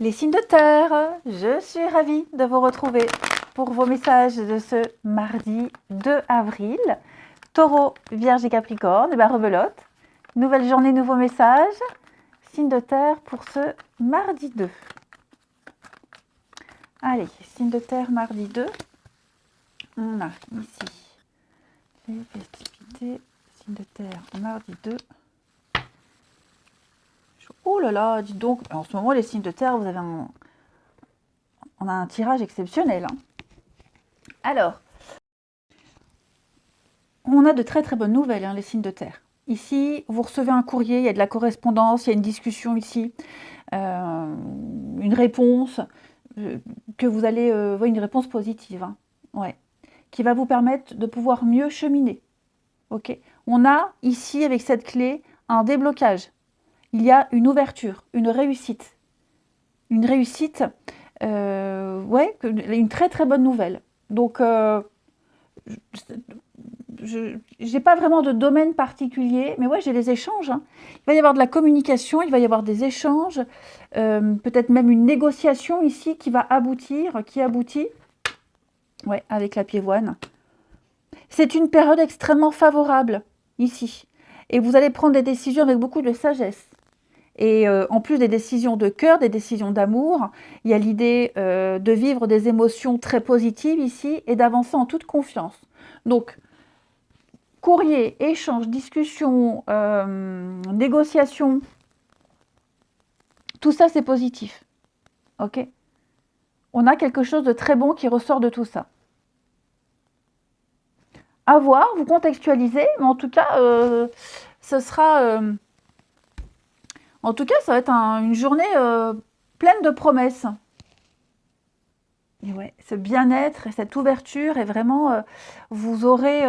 Les signes de terre, je suis ravie de vous retrouver pour vos messages de ce mardi 2 avril. Taureau, Vierge et Capricorne, et ben rebelote. Nouvelle journée, nouveau message. Signe de terre pour ce mardi 2. Allez, signe de terre mardi 2. On a ici les festivités. Signe de terre mardi 2. Oh là là, dis donc, en ce moment les signes de terre, on a un tirage exceptionnel. Hein. Alors, on a de très très bonnes nouvelles, hein, les signes de terre. Ici, vous recevez un courrier, il y a de la correspondance, il y a une discussion ici, une réponse, que vous allez voir une réponse positive, hein, ouais, qui va vous permettre de pouvoir mieux cheminer. Ok. On a ici, avec cette clé, un déblocage. Il y a une ouverture, une réussite. Une réussite, ouais, une très très bonne nouvelle. Donc, je n'ai pas vraiment de domaine particulier, mais ouais, j'ai les échanges. Hein. Il va y avoir de la communication, il va y avoir des échanges, peut-être même une négociation ici qui va aboutir, qui aboutit, ouais, avec la piévoine. C'est une période extrêmement favorable ici, et vous allez prendre des décisions avec beaucoup de sagesse. Et en plus des décisions de cœur, des décisions d'amour, il y a l'idée de vivre des émotions très positives ici et d'avancer en toute confiance. Donc, courrier, échange, discussion, négociation, tout ça c'est positif. Ok. On a quelque chose de très bon qui ressort de tout ça. À voir, vous contextualisez, mais en tout cas, ce sera... en tout cas, ça va être une journée pleine de promesses. Et ouais, ce bien-être et cette ouverture est vraiment... vous aurez...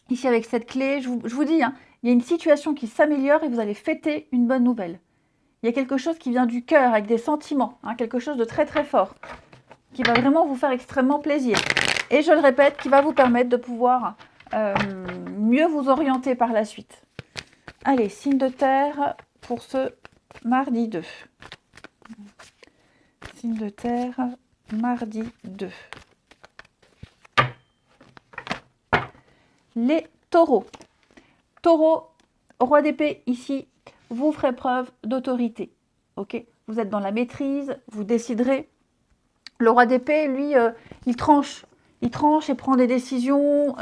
ici avec cette clé, je vous dis, hein, il y a une situation qui s'améliore et vous allez fêter une bonne nouvelle. Il y a quelque chose qui vient du cœur, avec des sentiments, hein, quelque chose de très très fort, qui va vraiment vous faire extrêmement plaisir. Et je le répète, qui va vous permettre de pouvoir mieux vous orienter par la suite. Allez, signe de terre pour ce mardi 2. Signe de terre, mardi 2. Les taureaux. Taureau, roi d'épée, ici, vous ferez preuve d'autorité. Ok. Vous êtes dans la maîtrise, vous déciderez. Le roi d'épée, lui, il tranche. Il tranche et prend des décisions.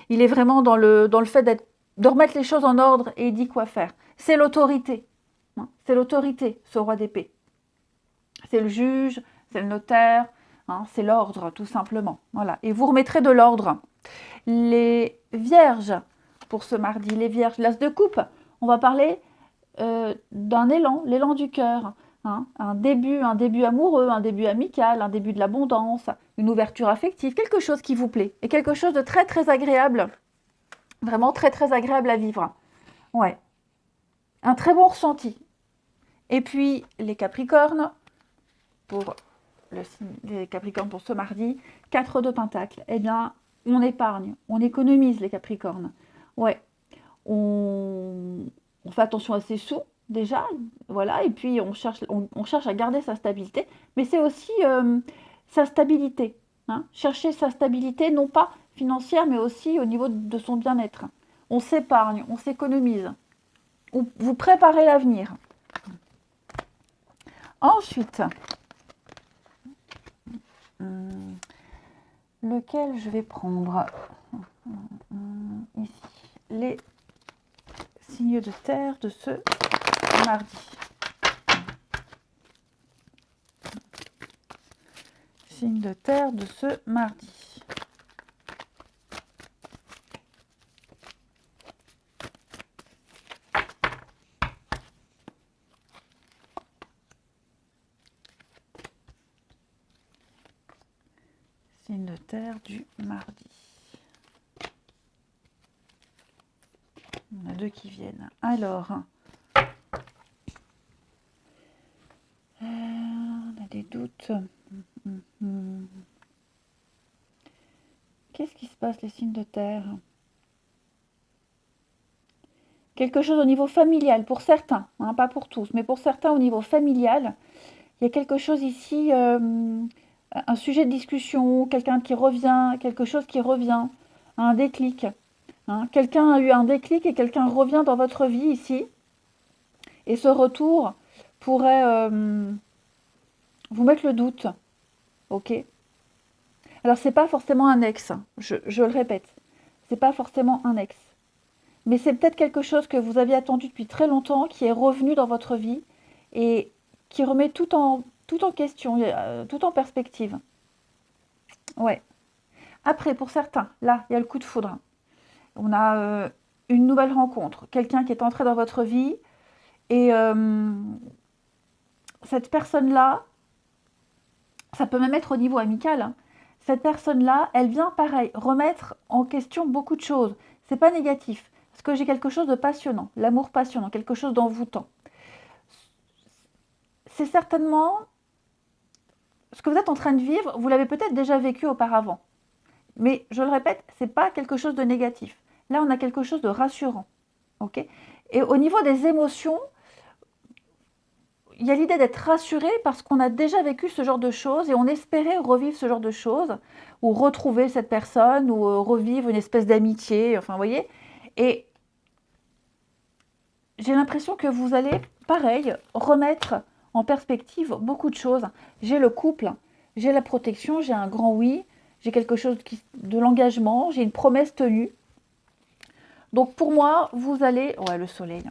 Il est vraiment dans le fait de remettre les choses en ordre et il dit quoi faire. C'est l'autorité. Hein, c'est l'autorité, ce roi d'épée. C'est le juge, c'est le notaire, hein, c'est l'ordre, tout simplement. Voilà. Et vous remettrez de l'ordre. Les vierges, pour ce mardi, les vierges, l'as de coupe, on va parler d'un élan, l'élan du cœur. Hein, un début amoureux, un début amical, un début de l'abondance, une ouverture affective, quelque chose qui vous plaît. Et quelque chose de très très agréable, vraiment très très agréable à vivre. Ouais, un très bon ressenti. Et puis les Capricornes, pour les Capricornes pour ce mardi, 4 de Pentacle. Eh bien, on épargne, on économise les Capricornes. Ouais, on fait attention à ses sous déjà, voilà, et puis on cherche à garder sa stabilité, mais c'est aussi sa stabilité. Hein, chercher sa stabilité, non pas financière, mais aussi au niveau de son bien-être. On s'épargne, on s'économise. Vous préparez l'avenir. Ensuite, lequel je vais prendre ici, les signes de terre de ce mardi. Signe de terre de ce mardi. Signe de terre du mardi. On a deux qui viennent. Alors, on a des doutes. Qu'est-ce qui se passe, les signes de terre? quelque chose au niveau familial, pour certains, hein, pas pour tous, mais pour certains au niveau familial, il y a quelque chose ici, un sujet de discussion, quelqu'un qui revient, quelque chose qui revient, un déclic. Hein. Quelqu'un a eu un déclic et quelqu'un revient dans votre vie ici. Et ce retour pourrait vous mettre le doute. Ok. Alors, c'est pas forcément un ex, je le répète. C'est pas forcément un ex. Mais c'est peut-être quelque chose que vous aviez attendu depuis très longtemps, qui est revenu dans votre vie et qui remet tout en question, tout en perspective. Ouais. Après, pour certains, là, il y a le coup de foudre. On a une nouvelle rencontre, quelqu'un qui est entré dans votre vie et cette personne-là, ça peut même être au niveau amical, hein. Cette personne-là, elle vient pareil, remettre en question beaucoup de choses. C'est pas négatif, parce que j'ai quelque chose de passionnant, l'amour passionnant, quelque chose d'envoûtant. C'est certainement ce que vous êtes en train de vivre, vous l'avez peut-être déjà vécu auparavant. Mais je le répète, c'est pas quelque chose de négatif. Là, on a quelque chose de rassurant. Ok. Et au niveau des émotions, il y a l'idée d'être rassuré parce qu'on a déjà vécu ce genre de choses et on espérait revivre ce genre de choses ou retrouver cette personne ou revivre une espèce d'amitié, enfin vous voyez. Et j'ai l'impression que vous allez, pareil, remettre en perspective beaucoup de choses. J'ai le couple, j'ai la protection, j'ai un grand oui, j'ai quelque chose de l'engagement, j'ai une promesse tenue. Donc pour moi, vous allez... Ouais, le soleil.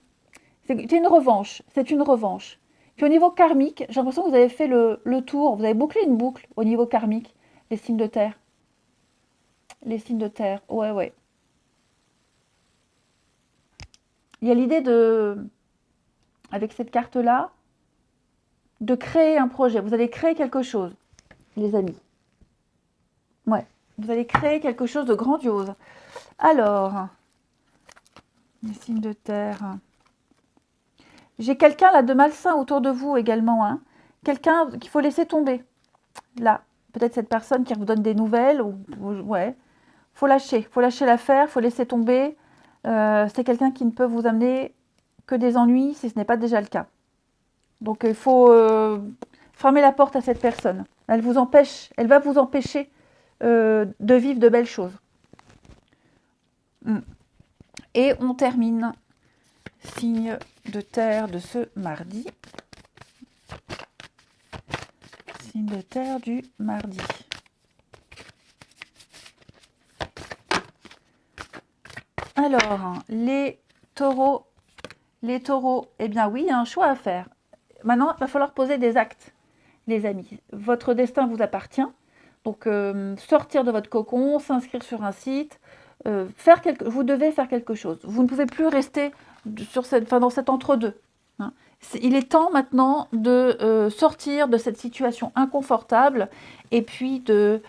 C'est une revanche, c'est une revanche. Puis au niveau karmique, j'ai l'impression que vous avez fait le tour, vous avez bouclé une boucle au niveau karmique, les signes de terre. Les signes de terre, ouais, ouais. Il y a l'idée de, avec cette carte-là, de créer un projet. Vous allez créer quelque chose, les amis. Ouais, vous allez créer quelque chose de grandiose. Alors, les signes de terre. J'ai quelqu'un là de malsain autour de vous également. Hein. Quelqu'un qu'il faut laisser tomber. Là, peut-être cette personne qui vous donne des nouvelles. Ouais, faut lâcher l'affaire, faut laisser tomber. C'est quelqu'un qui ne peut vous amener que des ennuis si ce n'est pas déjà le cas. Donc il faut fermer la porte à cette personne. Elle va vous empêcher de vivre de belles choses. Et on termine signe de terre de ce mardi. Signe de terre du mardi. Alors, les taureaux, eh bien oui, il y a un choix à faire. Maintenant, il va falloir poser des actes, les amis. Votre destin vous appartient. Donc, sortir de votre cocon, s'inscrire sur un site, vous devez faire quelque chose. Vous ne pouvez plus rester dans cet entre-deux. Hein. Il est temps maintenant de sortir de cette situation inconfortable et puis de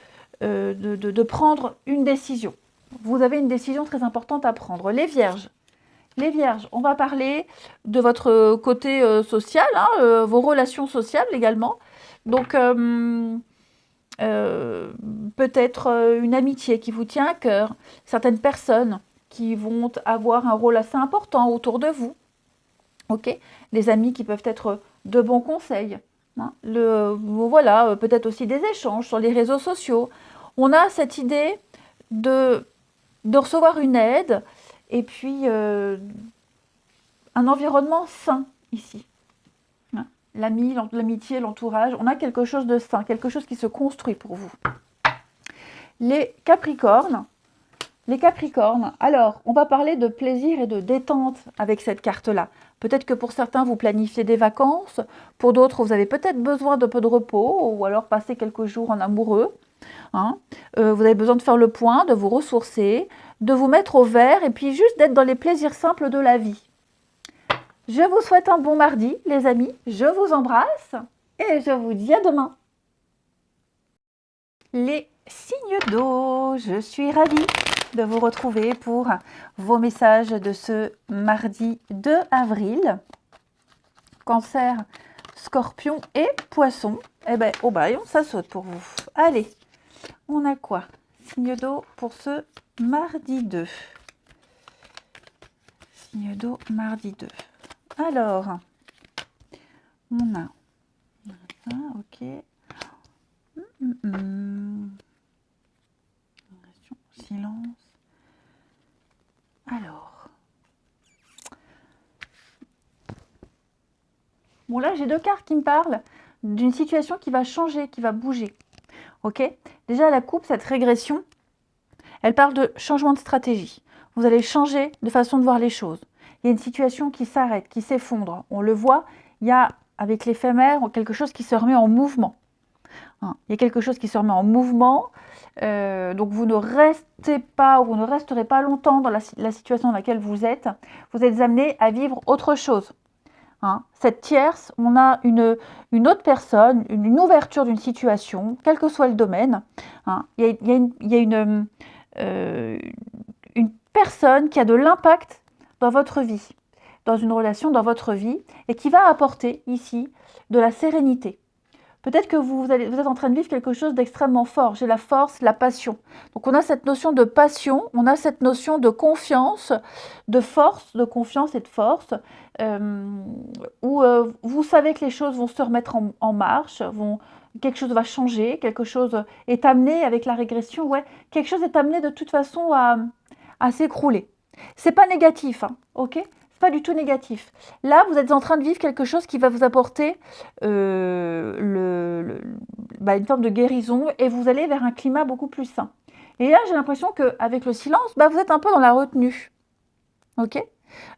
prendre une décision. Vous avez une décision très importante à prendre. Les vierges, on va parler de votre côté social, hein, vos relations sociales également. Donc, peut-être une amitié qui vous tient à cœur, certaines personnes qui vont avoir un rôle assez important autour de vous. Ok, les amis qui peuvent être de bons conseils. Hein. Voilà, peut-être aussi des échanges sur les réseaux sociaux. On a cette idée de recevoir une aide et puis un environnement sain ici. Hein. L'amitié, l'entourage, on a quelque chose de sain, quelque chose qui se construit pour vous. Les Capricornes, alors on va parler de plaisir et de détente avec cette carte-là. Peut-être que pour certains, vous planifiez des vacances, pour d'autres, vous avez peut-être besoin d'un peu de repos ou alors passer quelques jours en amoureux. Hein. Vous avez besoin de faire le point, de vous ressourcer, de vous mettre au vert et puis juste d'être dans les plaisirs simples de la vie. Je vous souhaite un bon mardi, les amis. Je vous embrasse et je vous dis à demain. Les signes d'eau, je suis ravie de vous retrouver pour vos messages de ce mardi 2 avril. Cancer, Scorpion et Poisson. Eh bien, oh bah, ça saute pour vous. Allez, on a quoi? Signe d'eau pour ce mardi 2. Signe d'eau, mardi 2. Alors, on a ça, ok. Silence. Alors. Bon, là, j'ai deux cartes qui me parlent d'une situation qui va changer, qui va bouger. Ok? Déjà, la coupe, cette régression, elle parle de changement de stratégie. Vous allez changer de façon de voir les choses. Il y a une situation qui s'arrête, qui s'effondre. On le voit, il y a, avec l'éphémère, quelque chose qui se remet en mouvement. Il y a quelque chose qui se remet en mouvement. Donc, vous ne restez pas, ou vous ne resterez pas longtemps dans la situation dans laquelle vous êtes. Vous êtes amené à vivre autre chose. Cette tierce, on a une autre personne, une ouverture d'une situation, quel que soit le domaine. Il y a une personne qui a de l'impact dans votre vie, dans une relation, dans votre vie, et qui va apporter ici de la sérénité. Peut-être que vous êtes en train de vivre quelque chose d'extrêmement fort. J'ai la force, la passion. Donc on a cette notion de passion, on a cette notion de confiance, de force, de confiance et de force, où vous savez que les choses vont se remettre en marche, quelque chose va changer, quelque chose est amené avec la régression, ouais, quelque chose est amené de toute façon à s'écrouler. C'est pas négatif, ok ? C'est pas du tout négatif. Là, vous êtes en train de vivre quelque chose qui va vous apporter une forme de guérison et vous allez vers un climat beaucoup plus sain. Et là, j'ai l'impression qu'avec le silence, vous êtes un peu dans la retenue. Ok ?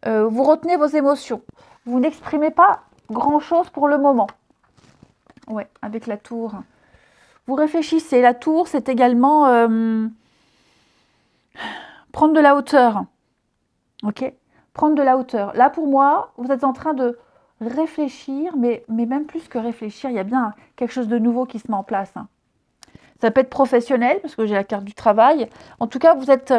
Vous retenez vos émotions. Vous n'exprimez pas grand-chose pour le moment. Ouais, avec la tour. Vous réfléchissez. La tour, c'est également prendre de la hauteur. Ok ? Prendre de la hauteur. Là, pour moi, vous êtes en train de réfléchir, mais même plus que réfléchir, il y a bien quelque chose de nouveau qui se met en place. Ça peut être professionnel, parce que j'ai la carte du travail. En tout cas, vous êtes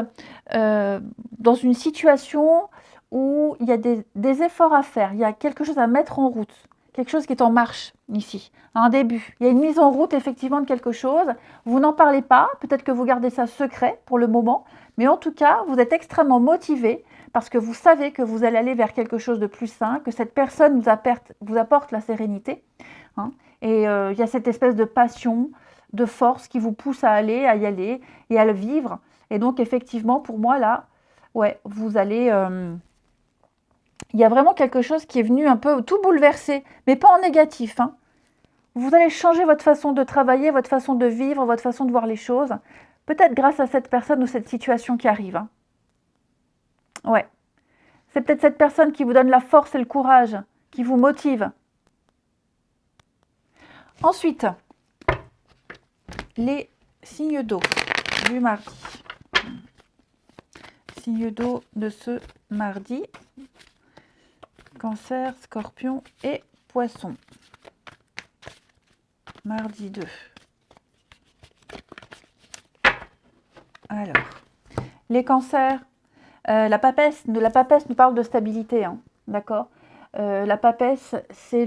dans une situation où il y a des efforts à faire. Il y a quelque chose à mettre en route. Quelque chose qui est en marche ici, un début. Il y a une mise en route effectivement de quelque chose. Vous n'en parlez pas, peut-être que vous gardez ça secret pour le moment, mais en tout cas, vous êtes extrêmement motivé parce que vous savez que vous allez aller vers quelque chose de plus sain, que cette personne vous apporte la sérénité. Et il y a cette espèce de passion, de force qui vous pousse à y aller et à le vivre. Et donc effectivement, pour moi là, ouais, vous allez... il y a vraiment quelque chose qui est venu un peu tout bouleverser, mais pas en négatif. Vous allez changer votre façon de travailler, votre façon de vivre, votre façon de voir les choses, peut-être grâce à cette personne ou cette situation qui arrive. Ouais. C'est peut-être cette personne qui vous donne la force et le courage, qui vous motive. Ensuite, les signes d'eau du mardi. Signes d'eau de ce mardi. Cancer, Scorpion et Poisson. Mardi 2. Alors, les cancers, la papesse nous parle de stabilité, d'accord ? La papesse, c'est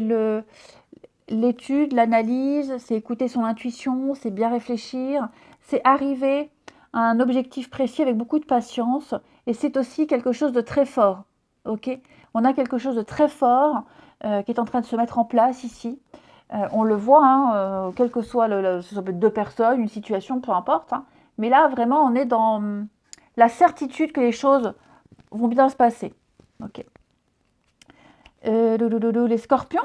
l'étude, l'analyse, c'est écouter son intuition, c'est bien réfléchir, c'est arriver à un objectif précis avec beaucoup de patience, et c'est aussi quelque chose de très fort, ok ? On a quelque chose de très fort qui est en train de se mettre en place ici. On le voit, quel que soit, ça peut être deux personnes, une situation, peu importe. Mais là, vraiment, on est dans la certitude que les choses vont bien se passer. Ok. Les scorpions.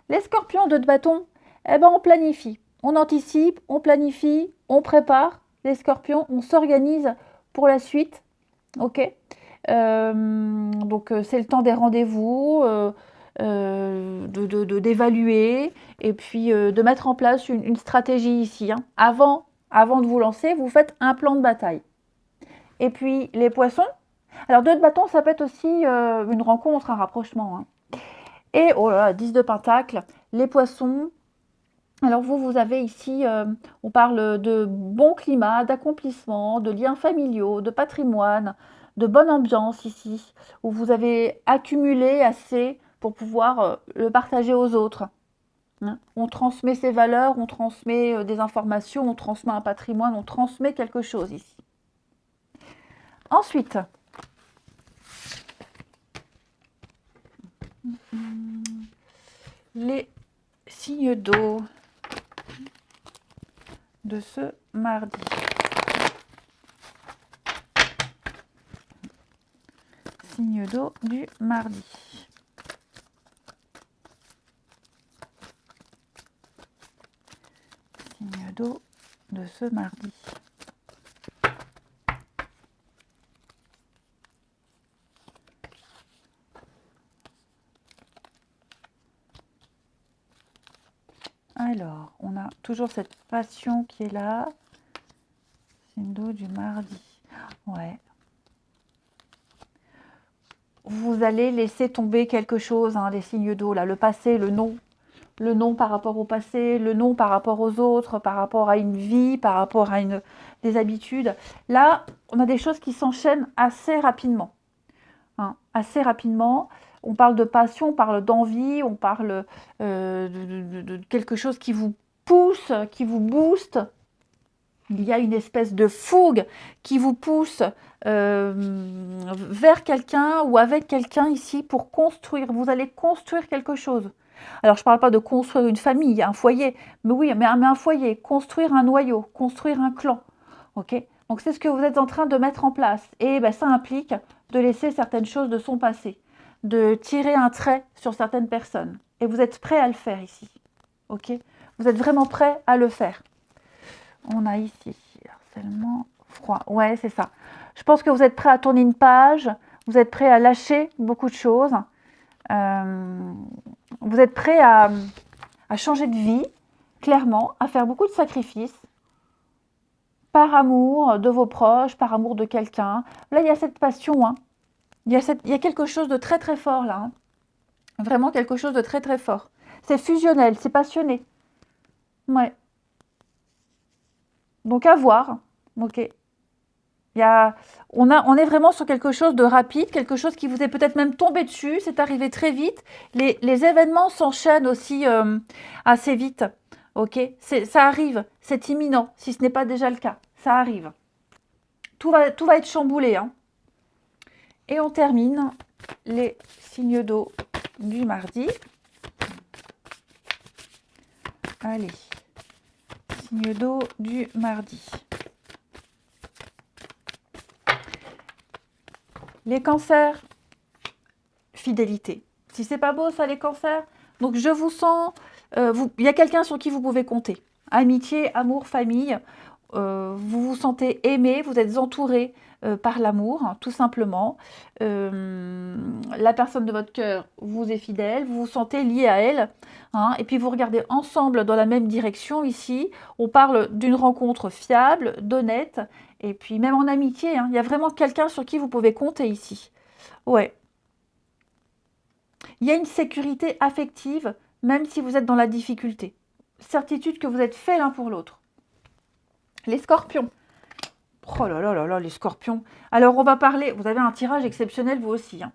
Les scorpions de bâton, on planifie. On anticipe, on planifie, on prépare. Les scorpions, on s'organise pour la suite. Ok. Donc, c'est le temps des rendez-vous, d'évaluer et puis de mettre en place une stratégie ici. Avant de vous lancer, vous faites un plan de bataille. Et puis, les poissons. Alors, 2 de bâton, ça peut être aussi une rencontre, un rapprochement. Et, oh là là, 10 de pentacle. Les poissons. Alors, vous avez ici, on parle de bon climat, d'accomplissement, de liens familiaux, de patrimoine, de bonne ambiance ici, où vous avez accumulé assez pour pouvoir le partager aux autres. On transmet ses valeurs, on transmet des informations, on transmet un patrimoine, on transmet quelque chose ici. Ensuite, Les signes d'eau de ce mardi. Signe d'eau du mardi. Signe d'eau de ce mardi. Alors, on a toujours cette passion qui est là. Signe d'eau du mardi. Ouais. Vous allez laisser tomber quelque chose, hein, les signes d'eau, là, le passé, le non. Le non par rapport au passé, le non par rapport aux autres, par rapport à une vie, par rapport à des habitudes. Là, on a des choses qui s'enchaînent assez rapidement. Hein, assez rapidement. On parle de passion, on parle d'envie, on parle de quelque chose qui vous pousse, qui vous booste. Il y a une espèce de fougue qui vous pousse vers quelqu'un ou avec quelqu'un ici pour construire. Vous allez construire quelque chose. Alors, je ne parle pas de construire une famille, un foyer, mais oui, mais un foyer, construire un noyau, construire un clan. Ok. Donc, c'est ce que vous êtes en train de mettre en place. Et ben, ça implique de laisser certaines choses de son passé, de tirer un trait sur certaines personnes. Et vous êtes prêt à le faire ici. Ok. Vous êtes vraiment prêt à le faire. On a ici harcèlement, froid. Ouais, c'est ça. Je pense que vous êtes prêt à tourner une page. Vous êtes prêt à lâcher beaucoup de choses. Vous êtes prêt à changer de vie, clairement, à faire beaucoup de sacrifices. Par amour de vos proches, par amour de quelqu'un. Là, il y a cette passion. Hein. Il y a quelque chose de très très fort là. Hein. Vraiment quelque chose de très très fort. C'est fusionnel, c'est passionné. Ouais. Donc à voir. Ok. On est vraiment sur quelque chose de rapide, quelque chose qui vous est peut-être même tombé dessus, c'est arrivé très vite. Les événements s'enchaînent aussi assez vite. Ok, ça arrive, c'est imminent, si ce n'est pas déjà le cas. Ça arrive. Tout va être chamboulé. Hein. Et on termine les signes d'eau du mardi. Allez, signes d'eau du mardi. Les cancers, fidélité. Si c'est pas beau ça les cancers, donc je vous sens, il y a quelqu'un sur qui vous pouvez compter. Amitié, amour, famille, vous vous sentez aimé, vous êtes entouré par l'amour, hein, tout simplement. La personne de votre cœur vous est fidèle, vous vous sentez lié à elle, hein, et puis vous regardez ensemble dans la même direction ici. On parle d'une rencontre fiable, d'honnête, et puis même en amitié, hein, il y a vraiment quelqu'un sur qui vous pouvez compter ici. Ouais. Il y a une sécurité affective, même si vous êtes dans la difficulté. Certitude que vous êtes faits l'un pour l'autre. Les scorpions. Oh là là là là, les scorpions. Alors, on va parler, vous avez un tirage exceptionnel, vous aussi. Hein.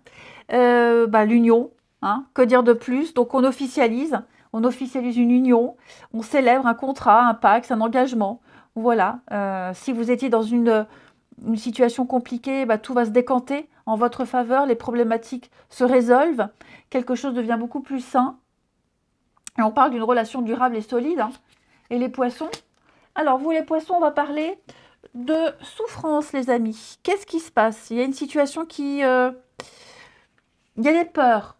L'union, hein, que dire de plus? Donc, on officialise une union, on célèbre un contrat, un pacte, un engagement. Voilà. Si vous étiez dans une situation compliquée, tout va se décanter en votre faveur, les problématiques se résolvent, quelque chose devient beaucoup plus sain. Et on parle d'une relation durable et solide. Hein. Et les poissons? Alors, vous les poissons, on va parler de souffrance, les amis. Qu'est-ce qui se passe? Il y a une situation qui... il y a des peurs.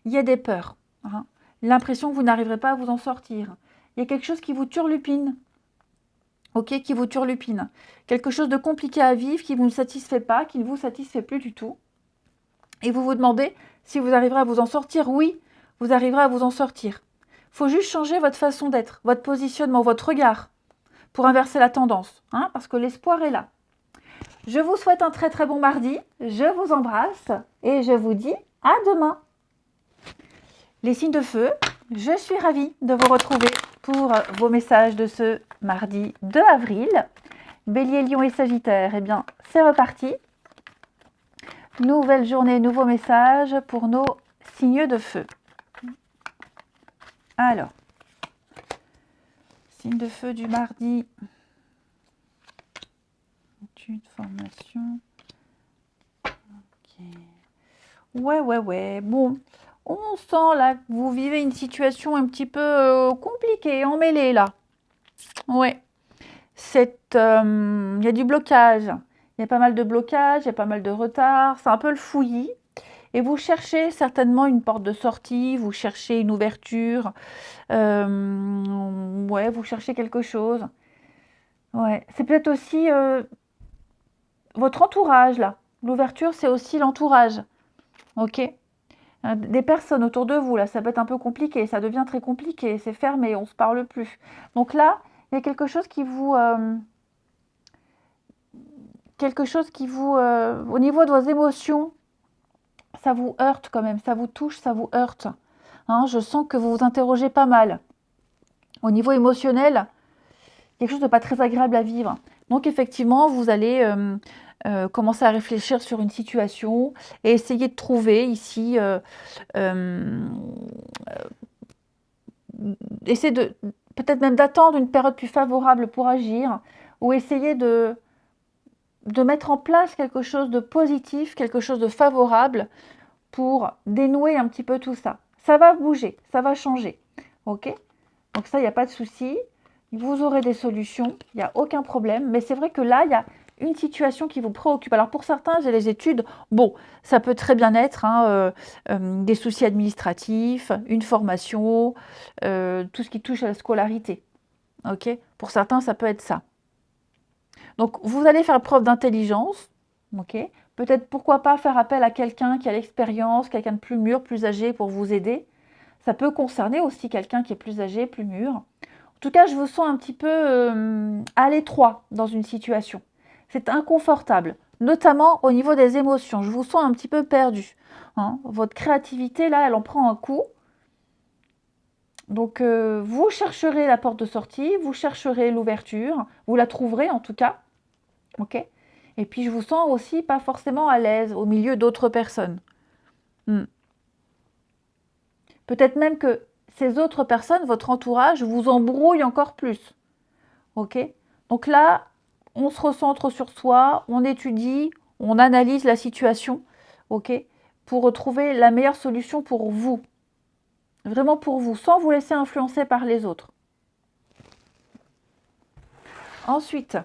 Il y a des peurs. Hein. L'impression que vous n'arriverez pas à vous en sortir. Il y a quelque chose qui vous turlupine. Ok, qui vous turlupine. Quelque chose de compliqué à vivre, qui ne vous satisfait pas, qui ne vous satisfait plus du tout. Et vous vous demandez si vous arriverez à vous en sortir. Oui, vous arriverez à vous en sortir. Il faut juste changer votre façon d'être, votre positionnement, votre regard, pour inverser la tendance, hein, parce que l'espoir est là. Je vous souhaite un très très bon mardi, je vous embrasse et je vous dis à demain. Les signes de feu, je suis ravie de vous retrouver pour vos messages de ce mardi 2 avril. Bélier, Lion et Sagittaire, eh bien c'est reparti. Nouvelle journée, nouveaux messages pour nos signes de feu. Alors, signe de feu du mardi. Étude, formation. Ok. Ouais. Bon, On sent là que vous vivez une situation un petit peu compliquée, emmêlée là. Ouais. Il y a du blocage. Il y a pas mal de blocage, il y a pas mal de retard. C'est un peu le fouillis. Et vous cherchez certainement une porte de sortie, vous cherchez une ouverture. Ouais, vous cherchez quelque chose. Ouais. C'est peut-être aussi votre entourage là. L'ouverture, c'est aussi l'entourage. Ok? Des personnes autour de vous, là, ça peut être un peu compliqué, ça devient très compliqué, c'est fermé, on ne se parle plus. Donc là, il y a quelque chose qui vous, au niveau de vos émotions, ça vous heurte quand même, ça vous touche, ça vous heurte. Hein, je sens que vous vous interrogez pas mal. Au niveau émotionnel, quelque chose de pas très agréable à vivre. Donc effectivement, vous allez commencer à réfléchir sur une situation et essayer de trouver ici, essayer de peut-être même d'attendre une période plus favorable pour agir ou essayer de mettre en place quelque chose de positif, quelque chose de favorable pour dénouer un petit peu tout ça. Ça va bouger, ça va changer. Ok? Donc ça, il n'y a pas de souci. Vous aurez des solutions, il n'y a aucun problème. Mais c'est vrai que là, il y a une situation qui vous préoccupe. Alors pour certains, j'ai les études. Bon, ça peut très bien être hein, des soucis administratifs, une formation, tout ce qui touche à la scolarité. Ok? Pour certains, ça peut être ça. Donc vous allez faire preuve d'intelligence. Ok? Peut-être pourquoi pas faire appel à quelqu'un qui a l'expérience, quelqu'un de plus mûr, plus âgé pour vous aider. Ça peut concerner aussi quelqu'un qui est plus âgé, plus mûr. En tout cas, je vous sens un petit peu à l'étroit dans une situation. C'est inconfortable, notamment au niveau des émotions. Je vous sens un petit peu perdu. Hein. Votre créativité, là, elle en prend un coup. Donc, vous chercherez la porte de sortie, vous chercherez l'ouverture, vous la trouverez en tout cas. Ok? Et puis, je vous sens aussi pas forcément à l'aise au milieu d'autres personnes. Peut-être même que ces autres personnes, votre entourage, vous embrouillent encore plus. Ok? Donc là, on se recentre sur soi, on étudie, on analyse la situation, ok? Pour retrouver la meilleure solution pour vous. Vraiment pour vous, sans vous laisser influencer par les autres. Ensuite,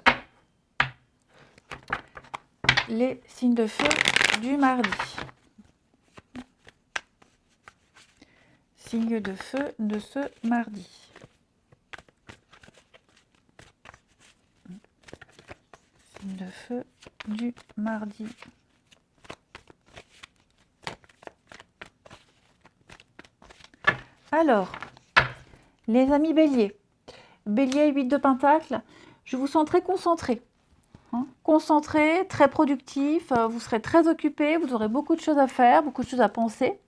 les signes de feu du mardi. Signe de feu de ce mardi. Signe de feu du mardi. Alors, les amis béliers. Bélier, 8 de pentacle, je vous sens très concentré. Hein, concentré, très productif, vous serez très occupé, vous aurez beaucoup de choses à faire, beaucoup de choses à penser.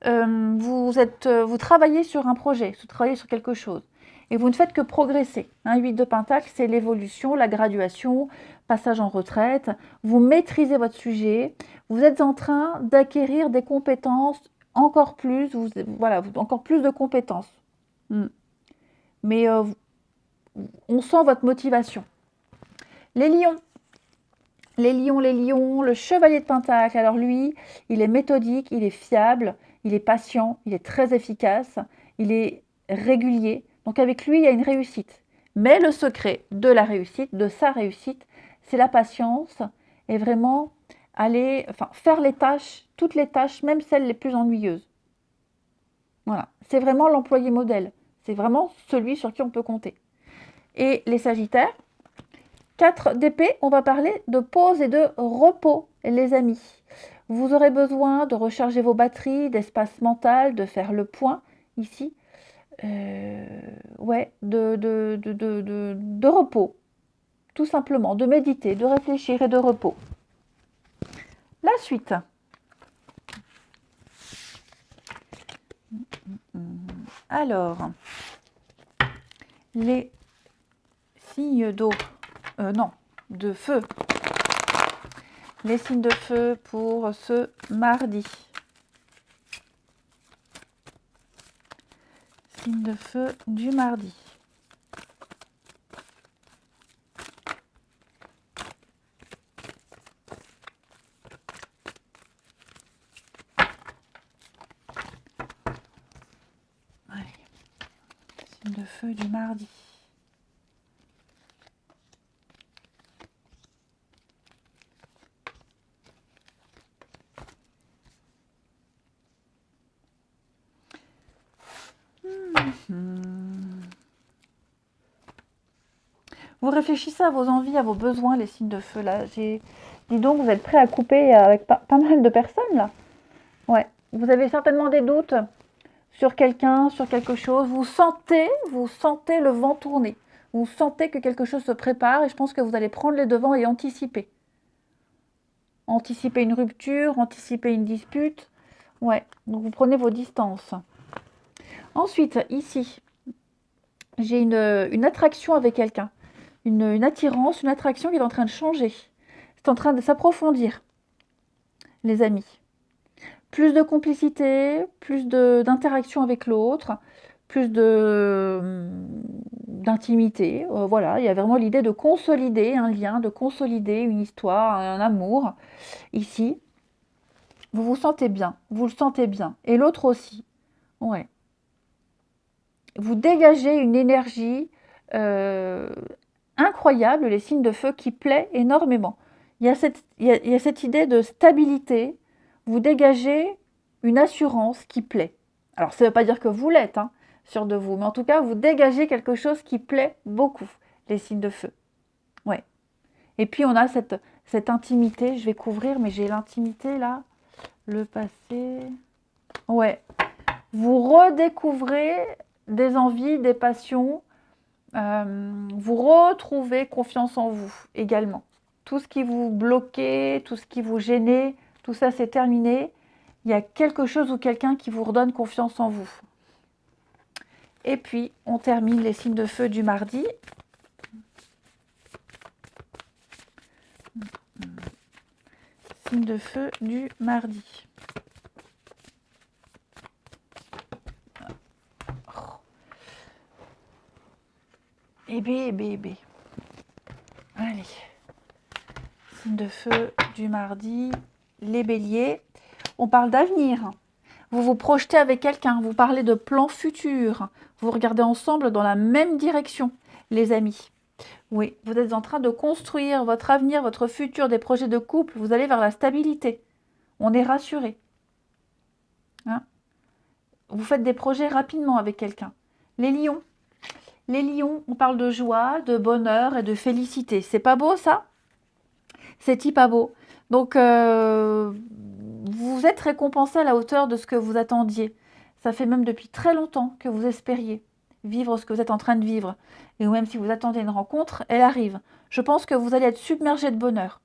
Vous travaillez sur un projet, vous travaillez sur quelque chose. Et vous ne faites que progresser. 8 de pentacle, c'est l'évolution, la graduation, passage en retraite. Vous maîtrisez votre sujet. Vous êtes en train d'acquérir des compétences encore plus, encore plus de compétences. Mais on sent votre motivation. Les lions. Les lions, le chevalier de pentacle. Alors lui, il est méthodique, il est fiable, il est patient, il est très efficace, il est régulier. Donc avec lui, il y a une réussite. Mais le secret de la réussite, de sa réussite, c'est la patience et vraiment faire les tâches, toutes les tâches, même celles les plus ennuyeuses. Voilà, c'est vraiment l'employé modèle. C'est vraiment celui sur qui on peut compter. Et les sagittaires, 4 d'épée, on va parler de pause et de repos, les amis. Vous aurez besoin de recharger vos batteries, d'espace mental, de faire le point ici. De repos, tout simplement, de méditer, de réfléchir et de repos. La suite. Alors, les signes d'eau. De feu. Les signes de feu pour ce mardi. Signe de feu du mardi. De feu du mardi. Vous réfléchissez à vos envies, à vos besoins, les signes de feu là. Dis donc, vous êtes prêts à couper avec pas mal de personnes là. Ouais. Vous avez certainement des doutes sur quelqu'un, sur quelque chose. Vous sentez le vent tourner. Vous sentez que quelque chose se prépare et je pense que vous allez prendre les devants et anticiper. Anticiper une rupture, anticiper une dispute. Ouais, donc vous prenez vos distances. Ensuite, ici, j'ai une attraction avec quelqu'un. Une attirance, une attraction qui est en train de changer. C'est en train de s'approfondir, les amis. Plus de complicité, plus d'interaction avec l'autre, plus d'intimité. Voilà, il y a vraiment l'idée de consolider un lien, de consolider une histoire, un amour. Ici, vous vous sentez bien, vous le sentez bien. Et l'autre aussi. Ouais. Vous dégagez une énergie incroyable, les signes de feu, qui plaît énormément. Il y a cette idée de stabilité. Vous dégagez une assurance qui plaît. Alors, ça ne veut pas dire que vous l'êtes, hein, sûr de vous, mais en tout cas, vous dégagez quelque chose qui plaît beaucoup, les signes de feu. Ouais. Et puis, on a cette intimité. Je vais couvrir, mais j'ai l'intimité là. Le passé. Ouais. Vous redécouvrez des envies, des passions. Vous retrouvez confiance en vous également. Tout ce qui vous bloquait, tout ce qui vous gênait, tout ça c'est terminé. Il y a quelque chose ou quelqu'un qui vous redonne confiance en vous. Et puis, on termine les signes de feu du mardi. Signes de feu du mardi. Et B. Allez. Signe de feu du mardi. Les béliers. On parle d'avenir. Vous vous projetez avec quelqu'un. Vous parlez de plans futurs. Vous regardez ensemble dans la même direction, les amis. Oui, vous êtes en train de construire votre avenir, votre futur, des projets de couple. Vous allez vers la stabilité. On est rassuré. Hein? Vous faites des projets rapidement avec quelqu'un. Les lions. Les lions, on parle de joie, de bonheur et de félicité. C'est pas beau ça? C'est pas beau. Donc, vous êtes récompensé à la hauteur de ce que vous attendiez. Ça fait même depuis très longtemps que vous espériez vivre ce que vous êtes en train de vivre. Et même si vous attendez une rencontre, elle arrive. Je pense que vous allez être submergé de bonheur.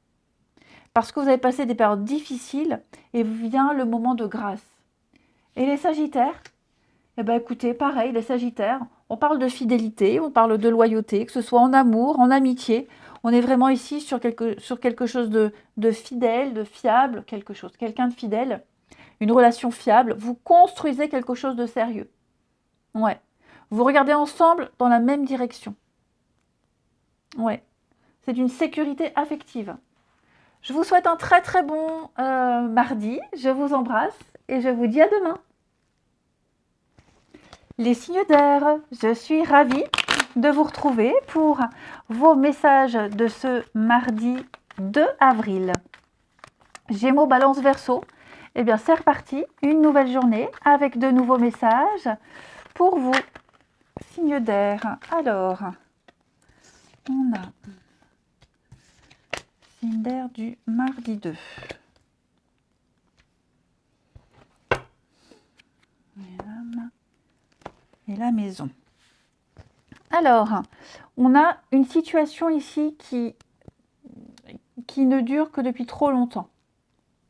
Parce que vous avez passé des périodes difficiles et vient le moment de grâce. Et les Sagittaires? Eh bien écoutez, pareil, les Sagittaires, on parle de fidélité, on parle de loyauté, que ce soit en amour, en amitié. On est vraiment ici sur quelque chose de fidèle, de fiable, quelqu'un de fidèle, une relation fiable. Vous construisez quelque chose de sérieux. Ouais. Vous regardez ensemble dans la même direction. Ouais. C'est une sécurité affective. Je vous souhaite un très très bon mardi. Je vous embrasse et je vous dis à demain. Les signes d'air, je suis ravie de vous retrouver pour vos messages de ce mardi 2 avril. Gémeaux, Balance, Verseau. Eh bien, c'est reparti. Une nouvelle journée avec de nouveaux messages pour vous. Signes d'air. Alors, on a signe d'air du mardi 2. Et la maison. Alors, on a une situation ici qui ne dure que depuis trop longtemps.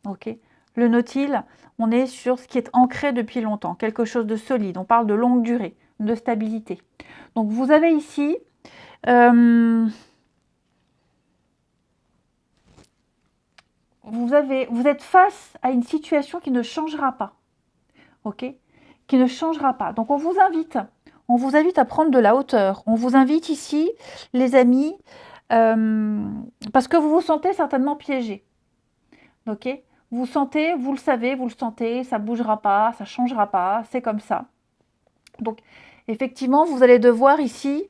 Ok. Le nautile, on est sur ce qui est ancré depuis longtemps, quelque chose de solide. On parle de longue durée, de stabilité. Donc, vous avez ici vous êtes face à une situation qui ne changera pas. Ok, qui ne changera pas. Donc, on vous invite à prendre de la hauteur. On vous invite ici, les amis, parce que vous vous sentez certainement piégé. Ok, vous sentez, vous le savez, vous le sentez, ça ne bougera pas, ça ne changera pas, c'est comme ça. Donc, effectivement, vous allez devoir ici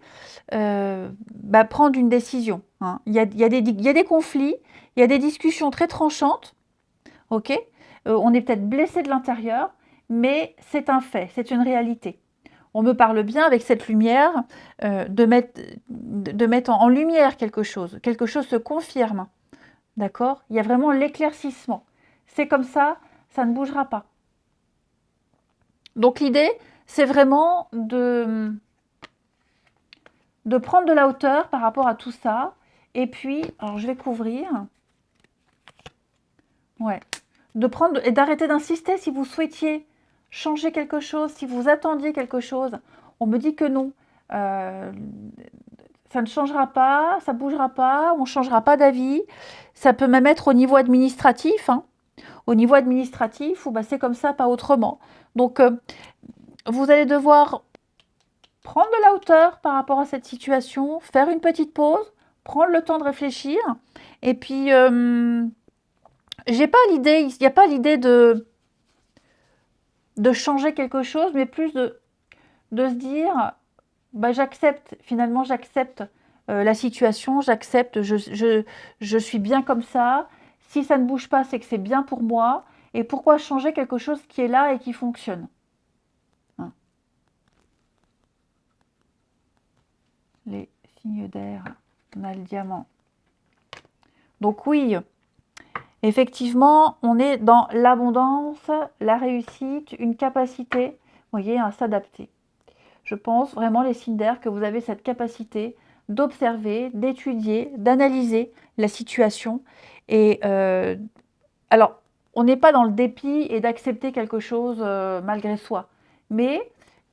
prendre une décision, hein. Il y a des conflits, il y a des discussions très tranchantes, ok? On est peut-être blessé de l'intérieur, mais c'est un fait, c'est une réalité. On me parle bien avec cette lumière, de mettre en lumière quelque chose se confirme, d'accord? Il y a vraiment l'éclaircissement. C'est comme ça ne bougera pas. Donc l'idée, c'est vraiment de prendre de la hauteur par rapport à tout ça. Et puis, alors je vais couvrir. Ouais. De prendre et d'arrêter d'insister si vous souhaitiez changer quelque chose, si vous attendiez quelque chose. On me dit que non. Ça ne changera pas, ça ne bougera pas, on ne changera pas d'avis. Ça peut même être au niveau administratif, hein. Au niveau administratif, ou c'est comme ça, pas autrement. Donc, vous allez devoir prendre de la hauteur par rapport à cette situation, faire une petite pause, prendre le temps de réfléchir. Et puis, j'ai pas l'idée, il n'y a pas l'idée de changer quelque chose, mais plus de se dire, j'accepte, finalement j'accepte la situation, j'accepte, je suis bien comme ça. Si ça ne bouge pas, c'est que c'est bien pour moi. Et pourquoi changer quelque chose qui est là et qui fonctionne? Hein. Les signes d'air, on a le diamant. Donc oui, effectivement, on est dans l'abondance, la réussite, une capacité, vous voyez, à s'adapter. Je pense vraiment, les signes d'air, que vous avez cette capacité d'observer, d'étudier, d'analyser la situation. Et alors, on n'est pas dans le dépit et d'accepter quelque chose malgré soi, mais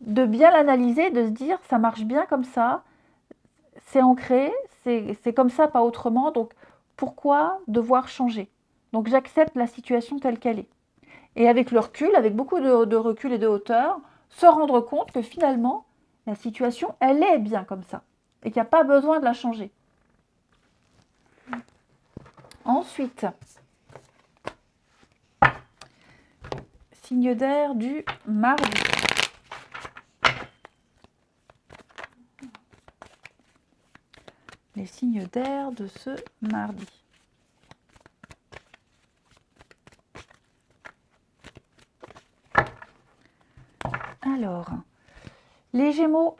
de bien l'analyser, de se dire, ça marche bien comme ça, c'est ancré, c'est comme ça, pas autrement, donc pourquoi devoir changer? Donc j'accepte la situation telle qu'elle est. Et avec le recul, avec beaucoup de recul et de hauteur, se rendre compte que finalement, la situation, elle est bien comme ça. Et qu'il n'y a pas besoin de la changer. Ensuite, signe d'air du mardi. Les signes d'air de ce mardi. Alors, les Gémeaux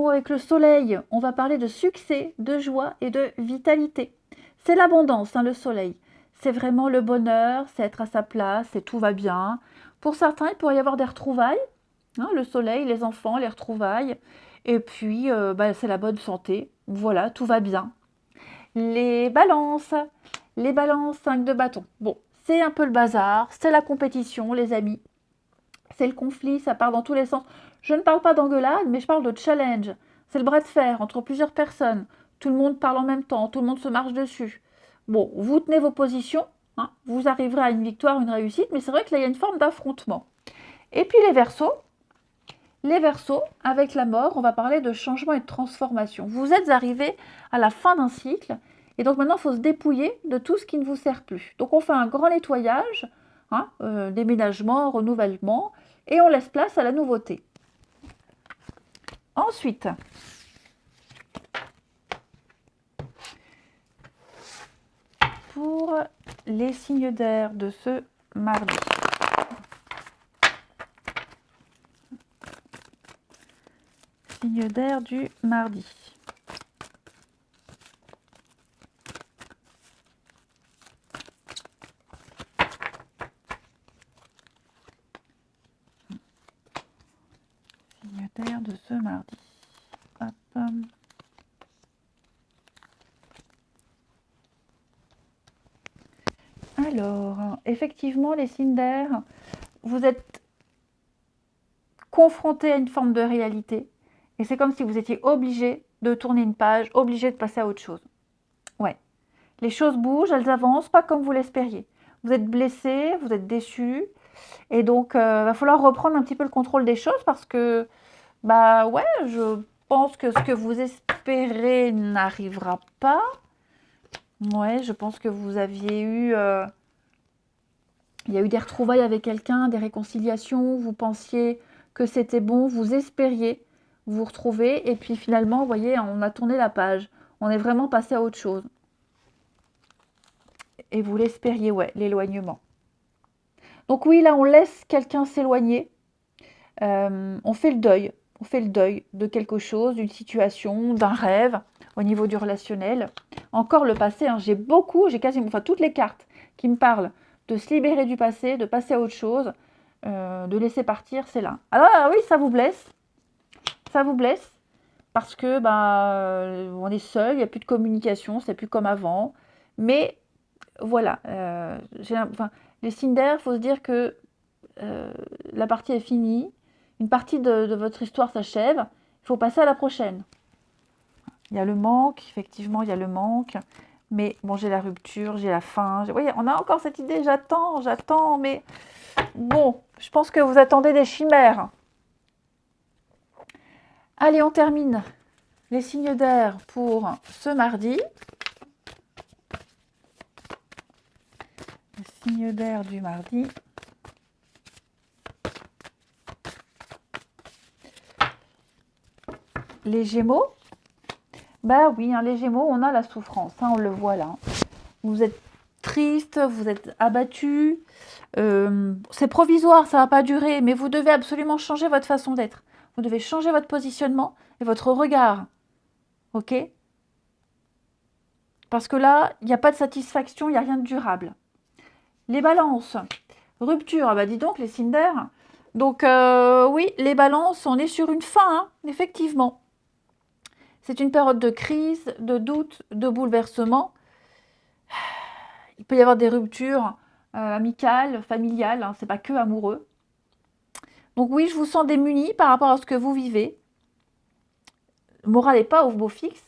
avec le soleil, on va parler de succès, de joie et de vitalité. C'est l'abondance, hein, le soleil. C'est vraiment le bonheur, c'est être à sa place et tout va bien. Pour certains, il pourrait y avoir des retrouvailles, hein, le soleil, les enfants, les retrouvailles. Et puis, c'est la bonne santé. Voilà, tout va bien. Les balances, 5 de bâton. Bon, c'est un peu le bazar, c'est la compétition, les amis. C'est le conflit, ça part dans tous les sens. Je ne parle pas d'engueulade, mais je parle de challenge. C'est le bras de fer entre plusieurs personnes. Tout le monde parle en même temps, tout le monde se marche dessus. Bon, vous tenez vos positions, hein, vous arriverez à une victoire, une réussite, mais c'est vrai que là, il y a une forme d'affrontement. Et puis les Verseaux, avec la mort, on va parler de changement et de transformation. Vous êtes arrivé à la fin d'un cycle, et donc maintenant, il faut se dépouiller de tout ce qui ne vous sert plus. Donc on fait un grand nettoyage, hein, déménagement, renouvellement, et on laisse place à la nouveauté. Ensuite, pour les signes d'air de ce mardi. Signe d'air du mardi. Signe d'air de ce mardi. Hop. Alors, effectivement, les signes d'air, vous êtes confrontés à une forme de réalité. Et c'est comme si vous étiez obligé de tourner une page, obligé de passer à autre chose. Ouais. Les choses bougent, elles avancent, pas comme vous l'espériez. Vous êtes blessé, vous êtes déçu. Et donc, va falloir reprendre un petit peu le contrôle des choses parce que, je pense que ce que vous espérez n'arrivera pas. Ouais, je pense que vous aviez eu... il y a eu des retrouvailles avec quelqu'un, des réconciliations, vous pensiez que c'était bon, vous espériez vous vous retrouvez, et puis finalement, vous voyez, on a tourné la page. On est vraiment passé à autre chose. Et vous l'espériez, ouais, l'éloignement. Donc oui, là, on laisse quelqu'un s'éloigner. On fait le deuil. On fait le deuil de quelque chose, d'une situation, d'un rêve, au niveau du relationnel. Encore le passé, hein, j'ai quasiment, enfin toutes les cartes qui me parlent de se libérer du passé, de passer à autre chose, de laisser partir, c'est là. Alors oui, ça vous blesse. Ça vous blesse parce que on est seul, il n'y a plus de communication, c'est plus comme avant. Mais voilà, les signes d'air, il faut se dire que la partie est finie, une partie de votre histoire s'achève, il faut passer à la prochaine. Il y a le manque, effectivement, il y a le manque, mais bon, j'ai la rupture, j'ai la fin. Oui, on a encore cette idée, j'attends, mais bon, je pense que vous attendez des chimères. Allez, on termine les signes d'air pour ce mardi. Les signes d'air du mardi. Les Gémeaux. Bah oui, hein, les Gémeaux, on a la souffrance, hein, on le voit là. Vous êtes triste, vous êtes abattu. C'est provisoire, ça ne va pas durer, mais vous devez absolument changer votre façon d'être. Vous devez changer votre positionnement et votre regard. Ok? Parce que là, il n'y a pas de satisfaction, il n'y a rien de durable. Les balances. Rupture, ah bah dis donc, les signes d'air. Donc oui, les balances, on est sur une fin, hein, effectivement. C'est une période de crise, de doute, de bouleversement. Il peut y avoir des ruptures amicales, familiales, hein, c'est pas que amoureux. Donc oui, je vous sens démunis par rapport à ce que vous vivez. Le moral n'est pas au beau fixe.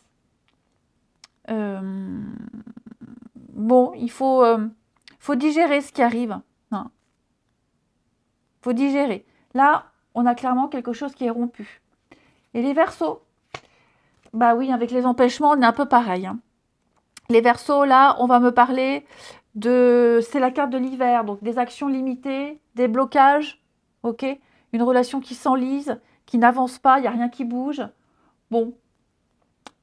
Bon, il faut digérer ce qui arrive. Il faut digérer. Là, on a clairement quelque chose qui est rompu. Et les Verseaux, bah oui, avec les empêchements, on est un peu pareil. Hein. Les Verseaux, là, on va me parler de... C'est la carte de l'hiver, donc des actions limitées, des blocages, ok? Une relation qui s'enlise, qui n'avance pas, il n'y a rien qui bouge. Bon,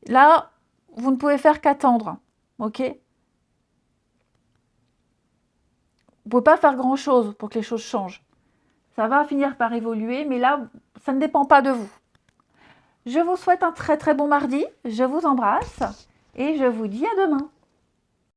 là, vous ne pouvez faire qu'attendre, ok? Vous ne pouvez pas faire grand-chose pour que les choses changent. Ça va finir par évoluer, mais là, ça ne dépend pas de vous. Je vous souhaite un très très bon mardi, je vous embrasse et je vous dis à demain.